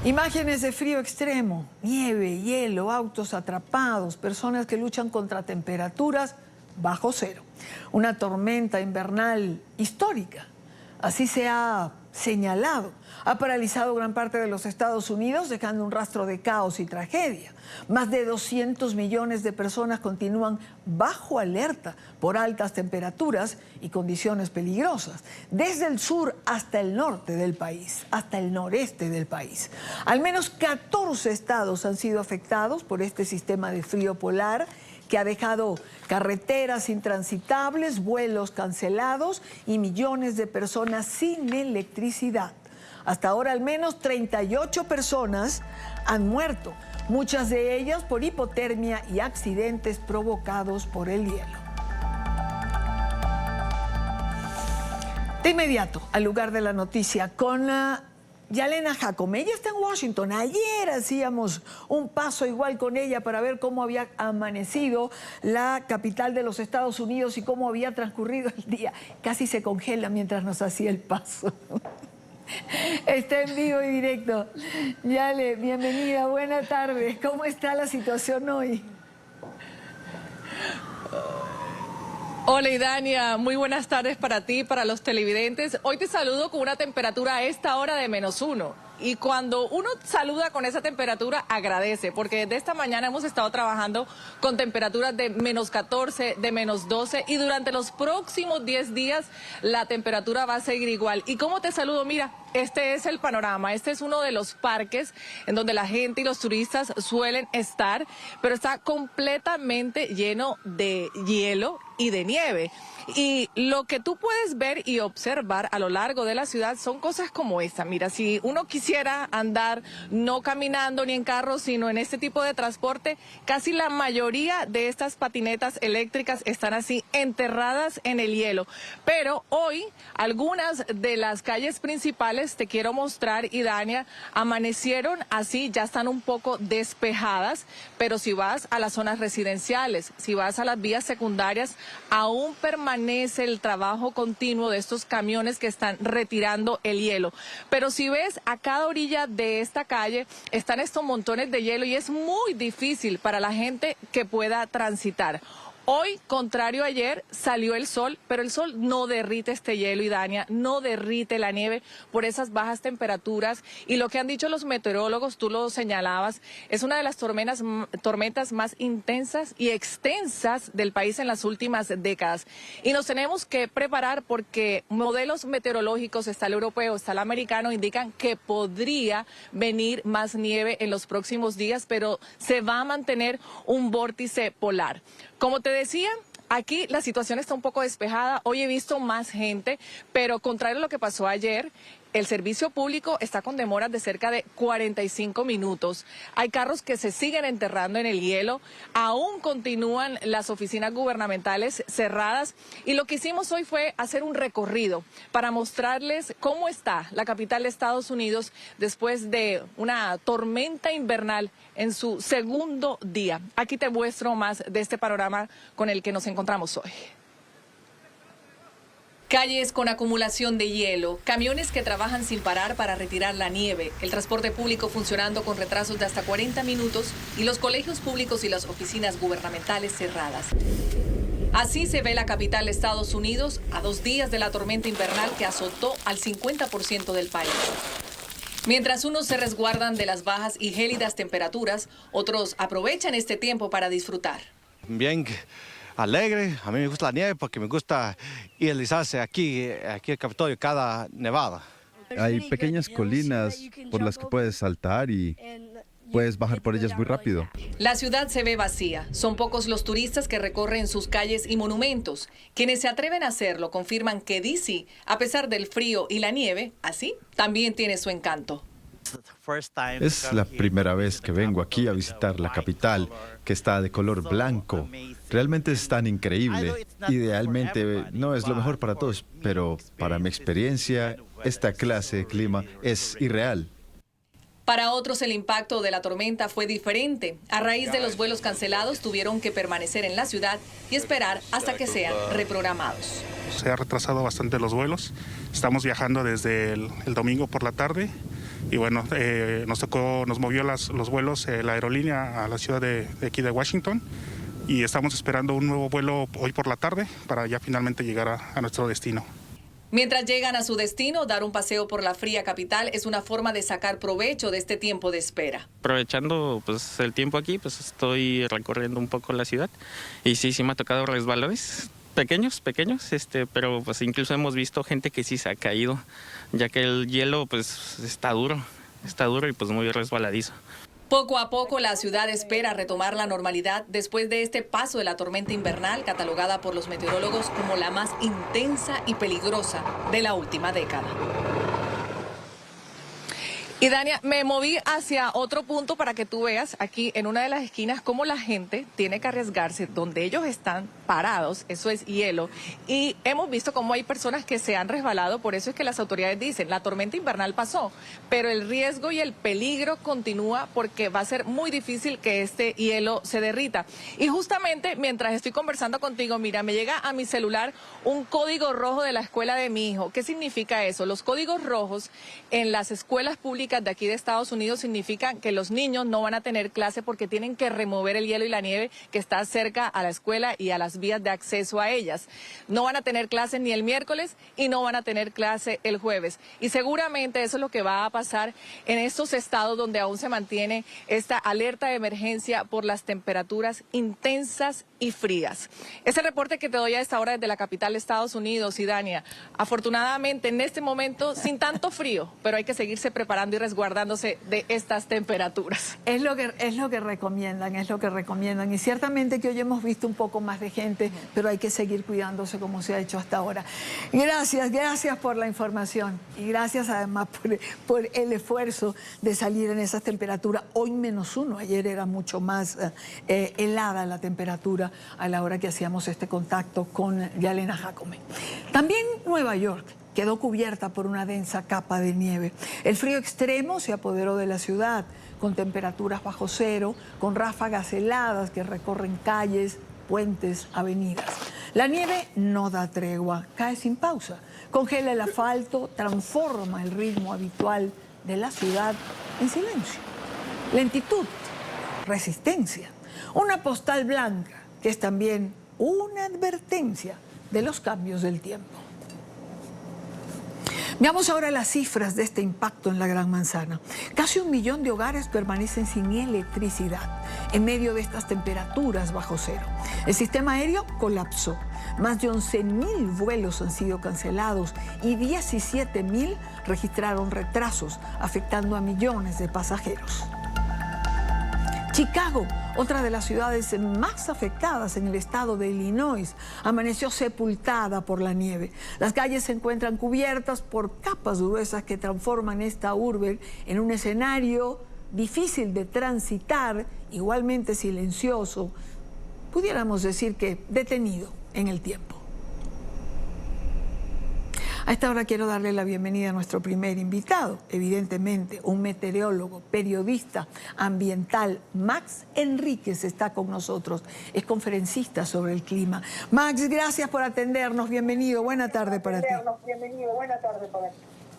Imágenes de frío extremo, nieve, hielo, autos atrapados, personas que luchan contra temperaturas bajo cero. Una tormenta invernal histórica, así se ha señalado. Ha paralizado gran parte de los Estados Unidos, dejando un rastro de caos y tragedia. Más de 200 millones de personas continúan bajo alerta por altas temperaturas y condiciones peligrosas, desde el sur hasta el norte del país, hasta el noreste del país. Al menos 14 estados han sido afectados por este sistema de frío polar que ha dejado carreteras intransitables, vuelos cancelados y millones de personas sin electricidad. Hasta ahora al menos 38 personas han muerto, muchas de ellas por hipotermia y accidentes provocados por el hielo. De inmediato, al lugar de la noticia, con Yalena Jacome. Ella está en Washington. Ayer hacíamos un paso igual con ella para ver cómo había amanecido la capital de los Estados Unidos y cómo había transcurrido el día. Casi se congela mientras nos hacía el paso. Está en vivo y directo. Yale, bienvenida, buenas tardes. ¿Cómo está la situación hoy? Hola Idania, muy buenas tardes para ti, para los televidentes. Hoy te saludo con una temperatura a esta hora de -1. Y cuando uno saluda con esa temperatura, agradece, porque desde esta mañana hemos estado trabajando con temperaturas de -14, de -12, y durante los próximos 10 días la temperatura va a seguir igual. ¿Y cómo te saludo? Mira, este es el panorama, este es uno de los parques en donde la gente y los turistas suelen estar, pero está completamente lleno de hielo y de nieve. Y lo que tú puedes ver y observar a lo largo de la ciudad son cosas como esta. Mira, si uno quisiera andar no caminando ni en carro, sino en este tipo de transporte, casi la mayoría de estas patinetas eléctricas están así enterradas en el hielo. Pero hoy algunas de las calles principales, te quiero mostrar, Idania, amanecieron así, ya están un poco despejadas, pero si vas a las zonas residenciales, si vas a las vías secundarias, aún permanece el trabajo continuo de estos camiones que están retirando el hielo. Pero si ves, a cada orilla de esta calle están estos montones de hielo y es muy difícil para la gente que pueda transitar. Hoy, contrario a ayer, salió el sol, pero el sol no derrite este hielo, Idania, no derrite la nieve por esas bajas temperaturas. Y lo que han dicho los meteorólogos, tú lo señalabas, es una de las tormentas más intensas y extensas del país en las últimas décadas. Y nos tenemos que preparar porque modelos meteorológicos, está el europeo, está el americano, indican que podría venir más nieve en los próximos días, pero se va a mantener un vórtice polar. Como te decía, aquí la situación está un poco despejada. Hoy he visto más gente, pero contrario a lo que pasó ayer, el servicio público está con demoras de cerca de 45 minutos. Hay carros que se siguen enterrando en el hielo, aún continúan las oficinas gubernamentales cerradas y lo que hicimos hoy fue hacer un recorrido para mostrarles cómo está la capital de Estados Unidos después de una tormenta invernal en su segundo día. Aquí te muestro más de este panorama con el que nos encontramos hoy. Calles con acumulación de hielo, camiones que trabajan sin parar para retirar la nieve, el transporte público funcionando con retrasos de hasta 40 minutos y los colegios públicos y las oficinas gubernamentales cerradas. Así se ve la capital de Estados Unidos a 2 días de la tormenta invernal que azotó al 50% del país. Mientras unos se resguardan de las bajas y gélidas temperaturas, otros aprovechan este tiempo para disfrutar. Bien alegre, a mí me gusta la nieve porque me gusta ir a deslizarse aquí al Capitolio cada nevada. Hay pequeñas colinas por las que puedes saltar y puedes bajar por ellas muy rápido. La ciudad se ve vacía. Son pocos los turistas que recorren sus calles y monumentos. Quienes se atreven a hacerlo confirman que DC, a pesar del frío y la nieve, así también tiene su encanto. Es la primera vez que vengo aquí a visitar la capital, que está de color blanco. Realmente es tan increíble. Idealmente no es lo mejor para todos, pero para mi experiencia, esta clase de clima es irreal. Para otros el impacto de la tormenta fue diferente. A raíz de los vuelos cancelados tuvieron que permanecer en la ciudad y esperar hasta que sean reprogramados. Se ha retrasado bastante los vuelos. Estamos viajando desde el domingo por la tarde y bueno, nos movió los vuelos la aerolínea a la ciudad de aquí de Washington, y estamos esperando un nuevo vuelo hoy por la tarde para ya finalmente llegar a nuestro destino. Mientras llegan a su destino, dar un paseo por la fría capital es una forma de sacar provecho de este tiempo de espera. Aprovechando pues el tiempo aquí, pues estoy recorriendo un poco la ciudad y sí me ha tocado resbalones pequeños, pero pues incluso hemos visto gente que sí se ha caído, ya que el hielo pues está duro y pues muy resbaladizo. Poco a poco la ciudad espera retomar la normalidad después de este paso de la tormenta invernal, catalogada por los meteorólogos como la más intensa y peligrosa de la última década. Y Dania, me moví hacia otro punto para que tú veas aquí en una de las esquinas cómo la gente tiene que arriesgarse donde ellos están parados, eso es hielo, y hemos visto cómo hay personas que se han resbalado, por eso es que las autoridades dicen, la tormenta invernal pasó, pero el riesgo y el peligro continúa porque va a ser muy difícil que este hielo se derrita. Y justamente mientras estoy conversando contigo, mira, me llega a mi celular un código rojo de la escuela de mi hijo. ¿Qué significa eso? Los códigos rojos en las escuelas públicas de aquí de Estados Unidos significan que los niños no van a tener clase porque tienen que remover el hielo y la nieve que está cerca a la escuela y a las vías de acceso a ellas. No van a tener clase ni el miércoles y no van a tener clase el jueves. Y seguramente eso es lo que va a pasar en estos estados donde aún se mantiene esta alerta de emergencia por las temperaturas intensas y frías. Es el reporte que te doy a esta hora desde la capital de Estados Unidos, Idania. Afortunadamente en este momento sin tanto frío, pero hay que seguirse preparando y resguardándose de estas temperaturas. Es lo que recomiendan, y ciertamente que hoy hemos visto un poco más de gente, pero hay que seguir cuidándose como se ha hecho hasta ahora. Gracias por la información y gracias además por el esfuerzo de salir en esas temperaturas. Hoy -1, ayer era mucho más helada la temperatura a la hora que hacíamos este contacto con Yalena Jacome. También Nueva York quedó cubierta por una densa capa de nieve. El frío extremo se apoderó de la ciudad, con temperaturas bajo cero, con ráfagas heladas que recorren calles, puentes, avenidas. La nieve no da tregua, cae sin pausa, congela el asfalto, transforma el ritmo habitual de la ciudad en silencio. Lentitud, resistencia, una postal blanca que es también una advertencia de los cambios del tiempo. Veamos ahora las cifras de este impacto en la Gran Manzana. Casi 1 millón de hogares permanecen sin electricidad en medio de estas temperaturas bajo cero. El sistema aéreo colapsó. Más de 11.000 vuelos han sido cancelados y 17.000 registraron retrasos, afectando a millones de pasajeros. Chicago, otra de las ciudades más afectadas en el estado de Illinois, amaneció sepultada por la nieve. Las calles se encuentran cubiertas por capas gruesas que transforman esta urbe en un escenario difícil de transitar, igualmente silencioso, pudiéramos decir que detenido en el tiempo. A esta hora quiero darle la bienvenida a nuestro primer invitado, evidentemente un meteorólogo, periodista ambiental. Max Enríquez está con nosotros, es conferencista sobre el clima. Max, gracias por atendernos, bienvenido, buena tarde para ti.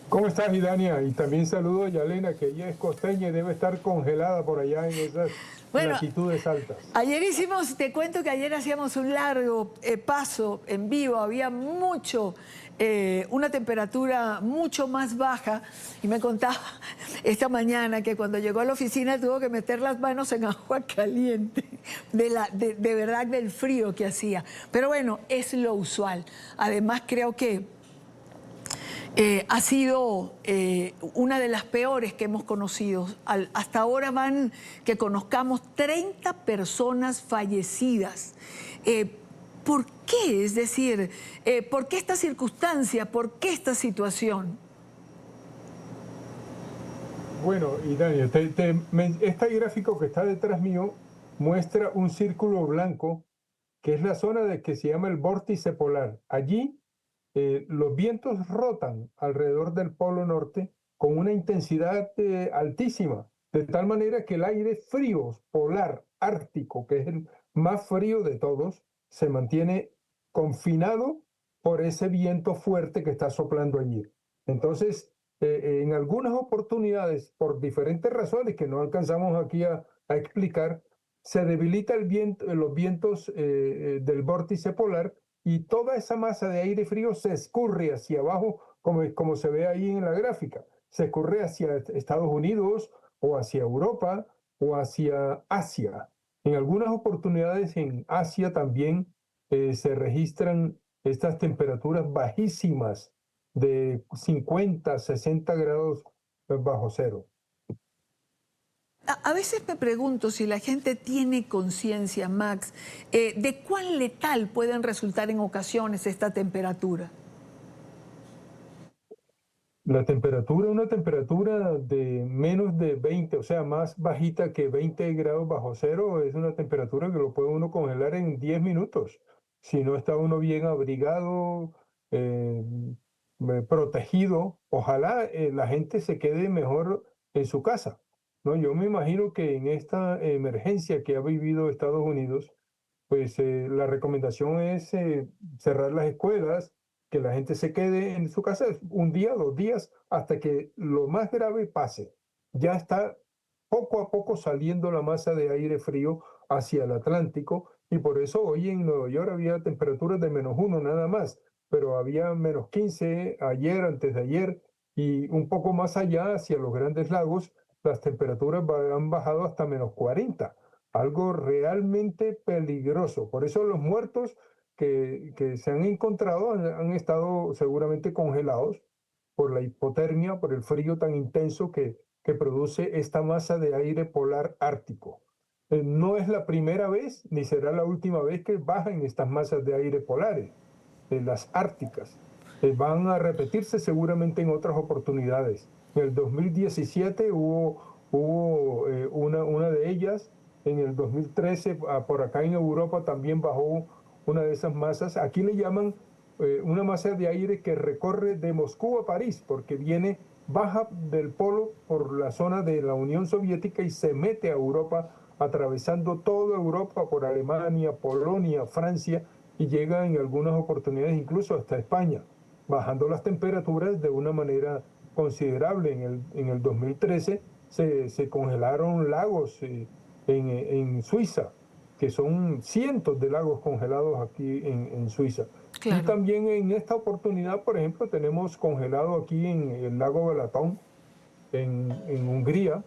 ¿Cómo estás, Idania? Y también saludo a Yalena, que ella es costeña y debe estar congelada por allá en esas latitudes altas. Ayer te cuento que ayer hacíamos un largo paso en vivo, había una temperatura mucho más baja, y me contaba esta mañana que cuando llegó a la oficina tuvo que meter las manos en agua caliente, de verdad del frío que hacía. Pero bueno, es lo usual. Además creo que ha sido una de las peores que hemos conocido. Hasta ahora que conozcamos 30 personas fallecidas. ¿Por qué? Es decir, ¿por qué esta circunstancia? ¿Por qué esta situación? Bueno, y Daniel, este gráfico que está detrás mío muestra un círculo blanco que es la zona que se llama el vórtice polar. Allí los vientos rotan alrededor del polo norte con una intensidad altísima, de tal manera que el aire frío polar ártico, que es el más frío de todos, se mantiene confinado por ese viento fuerte que está soplando allí. Entonces, en algunas oportunidades, por diferentes razones que no alcanzamos aquí a explicar, se debilita el viento, los vientos del vórtice polar y toda esa masa de aire frío se escurre hacia abajo, como se ve ahí en la gráfica. Se escurre hacia Estados Unidos o hacia Europa o hacia Asia. En algunas oportunidades en Asia también se registran estas temperaturas bajísimas de 50, 60 grados bajo cero. A veces me pregunto si la gente tiene conciencia, Max, de cuán letal pueden resultar en ocasiones esta temperatura. La temperatura, una temperatura de menos de 20, o sea, más bajita que 20 grados bajo cero, es una temperatura que lo puede uno congelar en 10 minutos. Si no está uno bien abrigado, eh, protegido, ojalá la gente se quede mejor en su casa, ¿no? Yo me imagino que en esta emergencia que ha vivido Estados Unidos, pues la recomendación es cerrar las escuelas, que la gente se quede en su casa un día, 2 días, hasta que lo más grave pase. Ya está poco a poco saliendo la masa de aire frío hacia el Atlántico y por eso hoy en Nueva York había temperaturas de -1 nada más, pero había -15 ayer, antes de ayer, y un poco más allá hacia los Grandes Lagos, las temperaturas han bajado hasta -40, algo realmente peligroso. Por eso los muertos que se han encontrado han estado seguramente congelados por la hipotermia, por el frío tan intenso que produce esta masa de aire polar ártico. No es la primera vez ni será la última vez que bajan estas masas de aire polares, las árticas. Van a repetirse seguramente en otras oportunidades. En el 2017 hubo una de ellas. En el 2013, por acá en Europa también bajó una de esas masas. Aquí le llaman una masa de aire que recorre de Moscú a París, porque baja del polo por la zona de la Unión Soviética y se mete a Europa, atravesando toda Europa por Alemania, Polonia, Francia, y llega en algunas oportunidades incluso hasta España, bajando las temperaturas de una manera considerable. En el 2013 se congelaron lagos en Suiza, que son cientos de lagos congelados aquí en Suiza. Claro. Y también en esta oportunidad, por ejemplo, tenemos congelado aquí en el lago Balatón, en Hungría.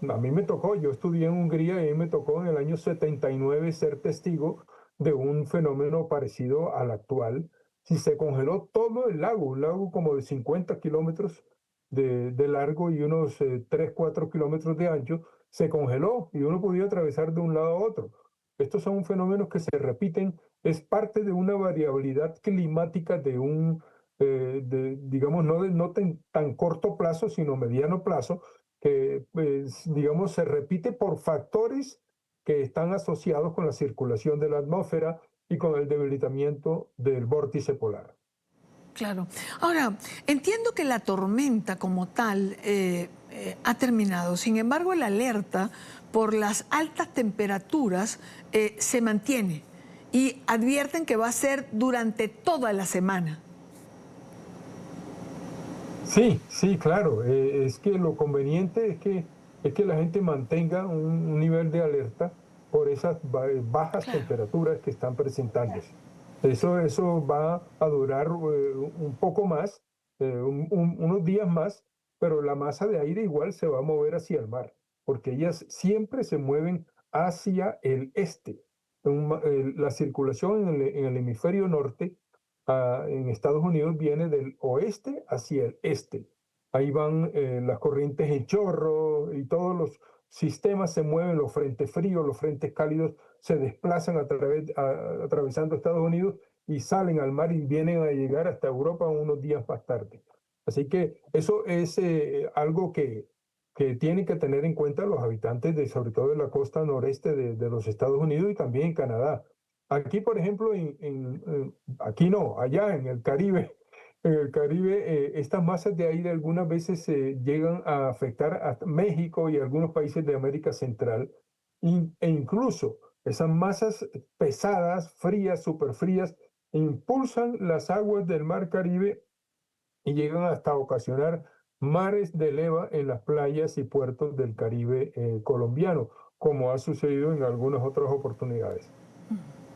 A mí me tocó, yo estudié en Hungría y a mí me tocó en el año 79 ser testigo de un fenómeno parecido al actual. Si se congeló todo el lago, un lago como de 50 kilómetros de largo y unos 3, 4 kilómetros de ancho, se congeló y uno podía atravesar de un lado a otro. Estos son fenómenos que se repiten, es parte de una variabilidad climática digamos, no tan corto plazo, sino mediano plazo, que, pues, digamos, se repite por factores que están asociados con la circulación de la atmósfera y con el debilitamiento del vórtice polar. Claro. Ahora, entiendo que la tormenta como tal ha terminado. Sin embargo, la alerta por las altas temperaturas se mantiene y advierten que va a ser durante toda la semana. Sí, sí, claro. Es que lo conveniente es que la gente mantenga un nivel de alerta por esas bajas temperaturas que están presentándose. Eso va a durar un poco más, unos días más, pero la masa de aire igual se va a mover hacia el mar, porque ellas siempre se mueven hacia el este. La circulación en el hemisferio norte en Estados Unidos viene del oeste hacia el este. Ahí van las corrientes en chorro y todos los sistemas se mueven, los frentes fríos, los frentes cálidos se desplazan atravesando Estados Unidos y salen al mar y vienen a llegar hasta Europa unos días más tarde. Así que eso es algo que tienen que tener en cuenta los habitantes sobre todo de la costa noreste de los Estados Unidos y también en Canadá. Aquí, por ejemplo, aquí no, allá en el Caribe, estas masas de aire algunas veces llegan a afectar a México y algunos países de América Central, e incluso esas masas pesadas, frías, súper frías, impulsan las aguas del Mar Caribe y llegan hasta ocasionar mares de leva en las playas y puertos del Caribe colombiano, como ha sucedido en algunas otras oportunidades.